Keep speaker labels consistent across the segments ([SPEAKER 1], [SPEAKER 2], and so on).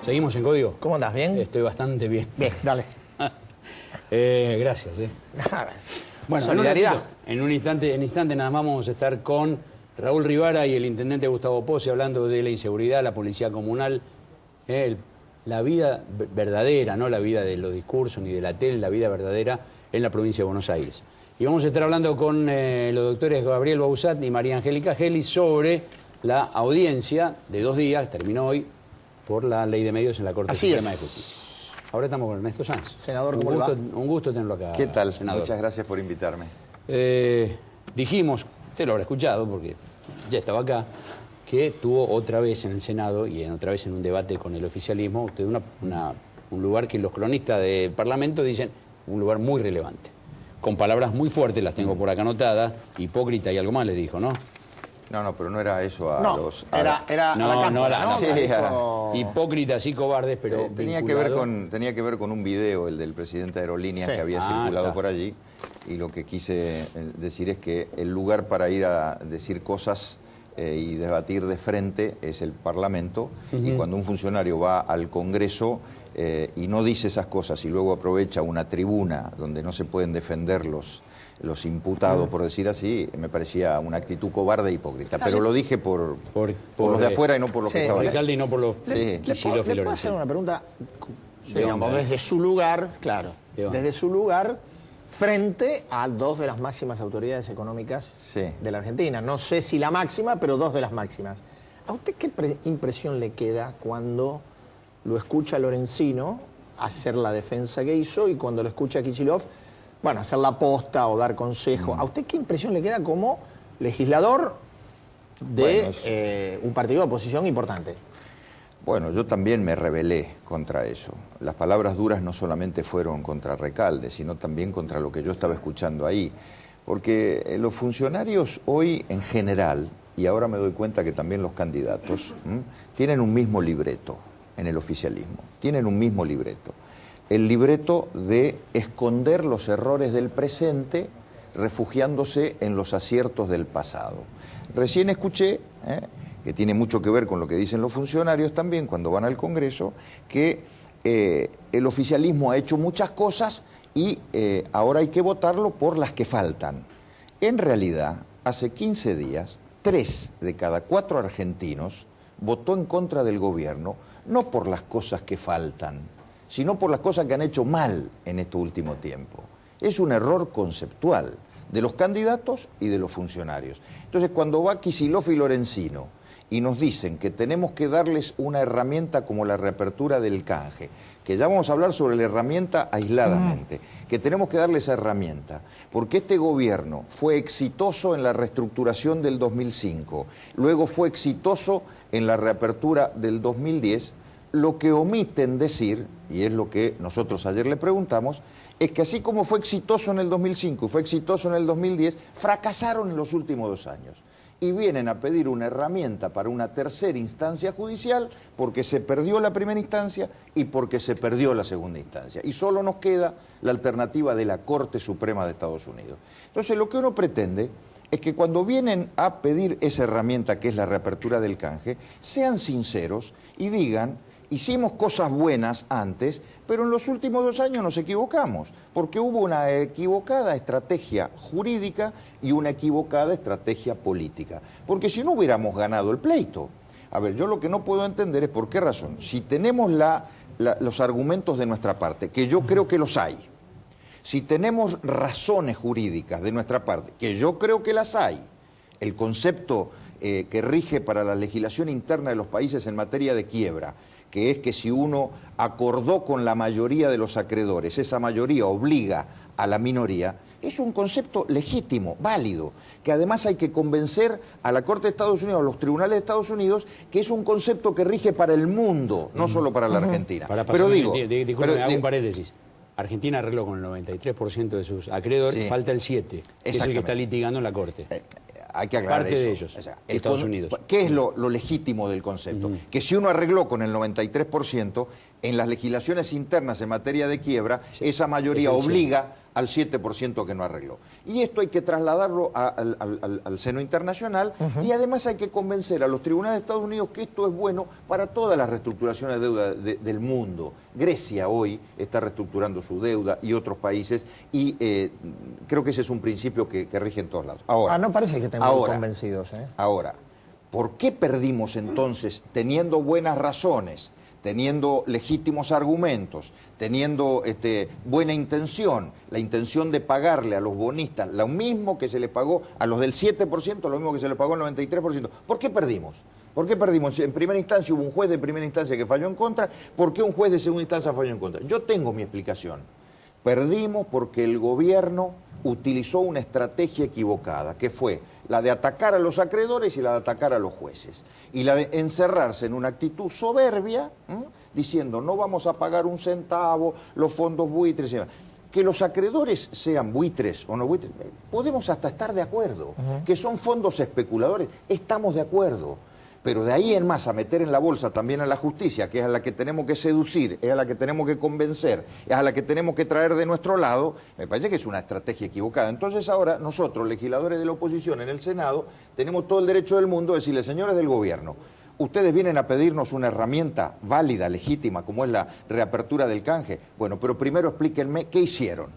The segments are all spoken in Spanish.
[SPEAKER 1] ¿Seguimos en código?
[SPEAKER 2] ¿Cómo andás? ¿Bien?
[SPEAKER 1] Estoy bastante bien.
[SPEAKER 2] Bien, dale.
[SPEAKER 1] Gracias. Bueno,
[SPEAKER 2] solidaridad.
[SPEAKER 1] En un instante nada más vamos a estar con Raúl Rivara y el intendente Gustavo Pozzi hablando de la inseguridad, la policía comunal, la vida verdadera, no la vida de los discursos ni de la tele, la vida verdadera en la provincia de Buenos Aires. Y vamos a estar hablando con los doctores Gabriel Bausat y María Angélica Geli sobre la audiencia de 2 días, terminó hoy, por la ley de medios en la Corte Suprema de Justicia. Ahora estamos con Ernesto Sanz.
[SPEAKER 2] Senador, ¿cómo le va?
[SPEAKER 1] Un gusto tenerlo acá.
[SPEAKER 3] ¿Qué tal?
[SPEAKER 1] Senador.
[SPEAKER 3] Muchas gracias por invitarme.
[SPEAKER 1] Dijimos, usted lo habrá escuchado porque ya estaba acá, que tuvo otra vez en el Senado y otra vez en un debate con el oficialismo, usted un lugar que los cronistas del Parlamento dicen un lugar muy relevante. Con palabras muy fuertes, las tengo por acá anotadas, hipócrita y algo más les dijo, ¿no?
[SPEAKER 3] No, pero no era eso a
[SPEAKER 2] no,
[SPEAKER 3] los...
[SPEAKER 2] era a la cámara, ¿no?
[SPEAKER 3] Sí,
[SPEAKER 1] hipócritas y cobardes, pero
[SPEAKER 3] tenía que ver con un video, el del presidente de Aerolíneas, que había circulado por allí, y lo que quise decir es que el lugar para ir a decir cosas y debatir de frente es el Parlamento, y cuando un funcionario va al Congreso y no dice esas cosas y luego aprovecha una tribuna donde no se pueden defender los imputados, por decir así, me parecía una actitud cobarde e hipócrita. Pero lo dije por los de afuera y no por los que estaban ahí.
[SPEAKER 1] Alcalde y no por los...
[SPEAKER 2] ¿Le puedo hacer una pregunta? Digamos, desde su lugar, claro, desde su lugar, frente a 2 de las máximas autoridades económicas de la Argentina. No sé si la máxima, pero 2 de las máximas. ¿A usted qué impresión le queda cuando lo escucha Lorenzino hacer la defensa que hizo y cuando lo escucha Kicillof, bueno, hacer la posta o dar consejo? ¿A usted qué impresión le queda como legislador de un partido de oposición importante?
[SPEAKER 3] Bueno, yo también me rebelé contra eso. Las palabras duras no solamente fueron contra Recalde, sino también contra lo que yo estaba escuchando ahí. Porque los funcionarios hoy en general, y ahora me doy cuenta que también los candidatos, tienen un mismo libreto en el oficialismo. Tienen un mismo libreto. El libreto de esconder los errores del presente refugiándose en los aciertos del pasado. Recién escuché, que tiene mucho que ver con lo que dicen los funcionarios también cuando van al Congreso, que el oficialismo ha hecho muchas cosas y ahora hay que votarlo por las que faltan. En realidad, hace 15 días, 3 de cada 4 argentinos votó en contra del gobierno, no por las cosas que faltan, sino por las cosas que han hecho mal en este último tiempo. Es un error conceptual de los candidatos y de los funcionarios. Entonces, cuando va Kicillof y Lorenzino y nos dicen que tenemos que darles una herramienta como la reapertura del canje, que ya vamos a hablar sobre la herramienta aisladamente, que tenemos que darle esa herramienta, porque este gobierno fue exitoso en la reestructuración del 2005, luego fue exitoso en la reapertura del 2010, lo que omiten decir, y es lo que nosotros ayer le preguntamos, es que así como fue exitoso en el 2005 y fue exitoso en el 2010, fracasaron en los últimos 2 años. Y vienen a pedir una herramienta para una tercera instancia judicial porque se perdió la primera instancia y porque se perdió la segunda instancia. Y solo nos queda la alternativa de la Corte Suprema de Estados Unidos. Entonces, lo que uno pretende es que cuando vienen a pedir esa herramienta que es la reapertura del canje, sean sinceros y digan: hicimos cosas buenas antes, pero en los últimos 2 años nos equivocamos, porque hubo una equivocada estrategia jurídica y una equivocada estrategia política. Porque si no hubiéramos ganado el pleito. A ver, yo lo que no puedo entender es por qué razón. Si tenemos los argumentos de nuestra parte, que yo creo que los hay, si tenemos razones jurídicas de nuestra parte, que yo creo que las hay, el concepto que rige para la legislación interna de los países en materia de quiebra, que es que si uno acordó con la mayoría de los acreedores, esa mayoría obliga a la minoría, es un concepto legítimo, válido, que además hay que convencer a la Corte de Estados Unidos, a los tribunales de Estados Unidos, que es un concepto que rige para el mundo, no solo para la Argentina.
[SPEAKER 1] Pero disculpe, hago un paréntesis. Argentina arregló con el 93% de sus acreedores, falta el 7%, que es el que está litigando en la Corte.
[SPEAKER 3] Hay que aclarar
[SPEAKER 1] parte
[SPEAKER 3] eso.
[SPEAKER 1] De ellos, Estados Unidos.
[SPEAKER 3] ¿Qué es lo legítimo del concepto? Que si uno arregló con el 93%, en las legislaciones internas en materia de quiebra, esa mayoría obliga al 7% que no arregló. Y esto hay que trasladarlo al seno internacional y además hay que convencer a los tribunales de Estados Unidos que esto es bueno para todas las reestructuraciones de deuda del mundo. Grecia hoy está reestructurando su deuda y otros países y creo que ese es un principio que rige en todos lados. Ahora,
[SPEAKER 2] no parece que estén muy convencidos.
[SPEAKER 3] Ahora, ¿por qué perdimos entonces, teniendo buenas razones, teniendo legítimos argumentos, teniendo buena intención, la intención de pagarle a los bonistas lo mismo que se le pagó a los del 7%, lo mismo que se le pagó al 93%? ¿Por qué perdimos? ¿Por qué perdimos? En primera instancia hubo un juez de primera instancia que falló en contra. ¿Por qué un juez de segunda instancia falló en contra? Yo tengo mi explicación. Perdimos porque el gobierno utilizó una estrategia equivocada, que fue la de atacar a los acreedores y la de atacar a los jueces. Y la de encerrarse en una actitud soberbia, diciendo no vamos a pagar un centavo, los fondos buitres y demás. Que los acreedores sean buitres o no buitres, podemos hasta estar de acuerdo. Que son fondos especuladores, estamos de acuerdo. Pero de ahí en más a meter en la bolsa también a la justicia, que es a la que tenemos que seducir, es a la que tenemos que convencer, es a la que tenemos que traer de nuestro lado, me parece que es una estrategia equivocada. Entonces ahora nosotros, legisladores de la oposición en el Senado, tenemos todo el derecho del mundo de decirle, señores del gobierno, ustedes vienen a pedirnos una herramienta válida, legítima, como es la reapertura del canje. Bueno, pero primero explíquenme qué hicieron.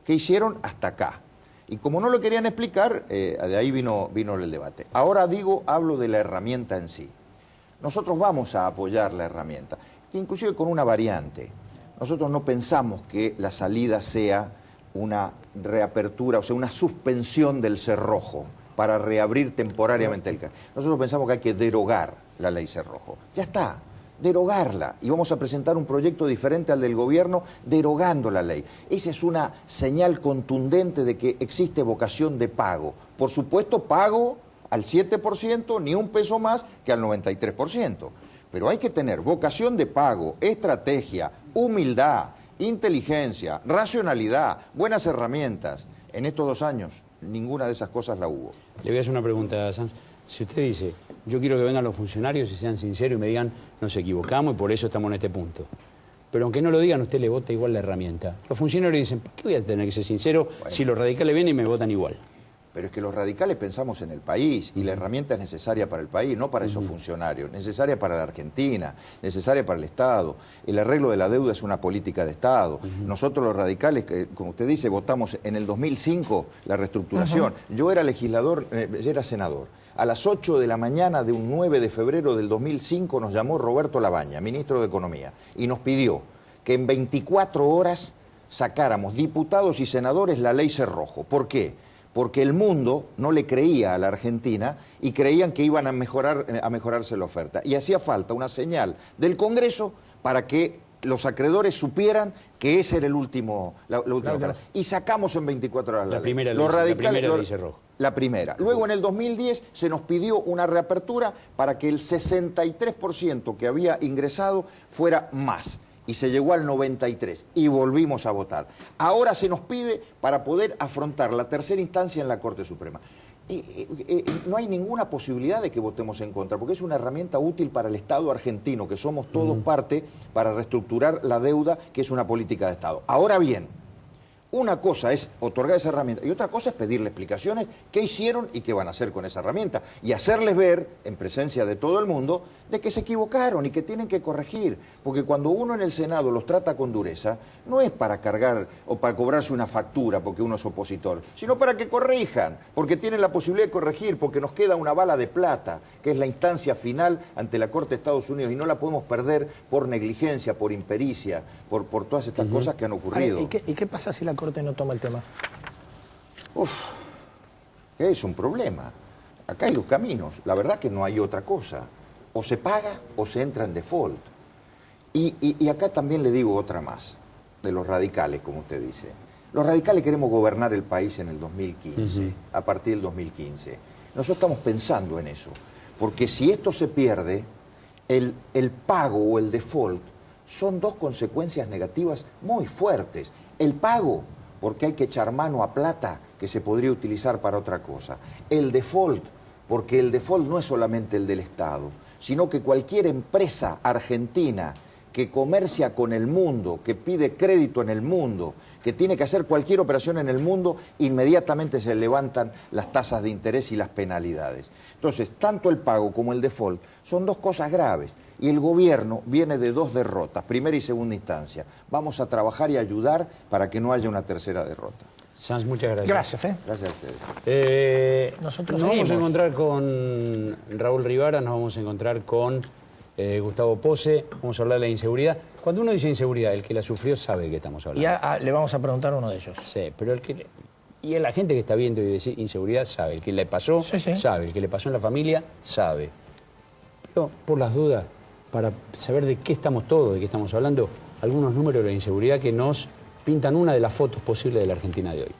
[SPEAKER 3] ¿Qué hicieron hasta acá? Y como no lo querían explicar, de ahí vino el debate. Ahora hablo de la herramienta en sí. Nosotros vamos a apoyar la herramienta, que inclusive con una variante. Nosotros no pensamos que la salida sea una reapertura, o sea, una suspensión del cerrojo para reabrir temporariamente el canje. Nosotros pensamos que hay que derogar la ley cerrojo. Ya está. Derogarla, y vamos a presentar un proyecto diferente al del gobierno derogando la ley. Esa es una señal contundente de que existe vocación de pago. Por supuesto, pago al 7%, ni un peso más que al 93%. Pero hay que tener vocación de pago, estrategia, humildad, inteligencia, racionalidad, buenas herramientas. En estos 2 años, ninguna de esas cosas la hubo.
[SPEAKER 1] Le voy a hacer una pregunta, Sanz. Si usted dice, yo quiero que vengan los funcionarios y sean sinceros y me digan, nos equivocamos y por eso estamos en este punto. Pero aunque no lo digan, usted le vota igual la herramienta. Los funcionarios dicen, ¿por qué voy a tener que ser sincero si los radicales vienen y me votan igual?
[SPEAKER 3] Pero es que los radicales pensamos en el país y la herramienta es necesaria para el país, no para esos funcionarios, necesaria para la Argentina, necesaria para el Estado. El arreglo de la deuda es una política de Estado. Nosotros los radicales, como usted dice, votamos en el 2005 la reestructuración. Yo era legislador, yo era senador. A las 8 de la mañana de un 9 de febrero del 2005 nos llamó Roberto Labaña, ministro de Economía, y nos pidió que en 24 horas sacáramos diputados y senadores la ley Cerrojo. ¿Por qué? Porque el mundo no le creía a la Argentina y creían que iban a mejorarse la oferta. Y hacía falta una señal del Congreso para que los acreedores supieran que ese era la última oferta. Y sacamos en 24 horas la ley.
[SPEAKER 1] La primera ley Cerrojo.
[SPEAKER 3] La primera. Luego en el 2010 se nos pidió una reapertura para que el 63% que había ingresado fuera más. Y se llegó al 93% y volvimos a votar. Ahora se nos pide para poder afrontar la tercera instancia en la Corte Suprema. No hay ninguna posibilidad de que votemos en contra, porque es una herramienta útil para el Estado argentino, que somos todos parte para reestructurar la deuda, que es una política de Estado. Ahora bien, una cosa es otorgar esa herramienta y otra cosa es pedirle explicaciones qué hicieron y qué van a hacer con esa herramienta y hacerles ver, en presencia de todo el mundo, de que se equivocaron y que tienen que corregir. Porque cuando uno en el Senado los trata con dureza, no es para cargar o para cobrarse una factura porque uno es opositor, sino para que corrijan, porque tienen la posibilidad de corregir, porque nos queda una bala de plata, que es la instancia final ante la Corte de Estados Unidos y no la podemos perder por negligencia, por impericia, por todas estas cosas que han ocurrido.
[SPEAKER 2] ¿Y qué pasa si la Corte no toma el tema?
[SPEAKER 3] Es un problema. Acá hay 2 caminos. La verdad que no hay otra cosa. O se paga o se entra en default. Y acá también le digo otra más, de los radicales, como usted dice. Los radicales queremos gobernar el país en el 2015, a partir del 2015. Nosotros estamos pensando en eso. Porque si esto se pierde, el pago o el default son 2 consecuencias negativas muy fuertes. El pago, porque hay que echar mano a plata que se podría utilizar para otra cosa. El default, porque el default no es solamente el del Estado, sino que cualquier empresa argentina que comercia con el mundo, que pide crédito en el mundo, que tiene que hacer cualquier operación en el mundo, inmediatamente se levantan las tasas de interés y las penalidades. Entonces, tanto el pago como el default son dos cosas graves. Y el gobierno viene de dos derrotas, primera y segunda instancia. Vamos a trabajar y ayudar para que no haya una tercera derrota.
[SPEAKER 1] Sanz, muchas gracias.
[SPEAKER 2] Gracias.
[SPEAKER 3] Gracias a ustedes.
[SPEAKER 1] Nosotros nos vamos a encontrar con Raúl Rivara, nos vamos a encontrar con Gustavo Pose, vamos a hablar de la inseguridad. Cuando uno dice inseguridad, el que la sufrió sabe de qué estamos hablando.
[SPEAKER 2] Y le vamos a preguntar a uno de ellos.
[SPEAKER 1] Sí, pero y la gente que está viendo y dice inseguridad sabe. El que le pasó, sabe. El que le pasó en la familia, sabe. Pero por las dudas, para saber de qué estamos todos, de qué estamos hablando, algunos números de la inseguridad que nos pintan una de las fotos posibles de la Argentina de hoy.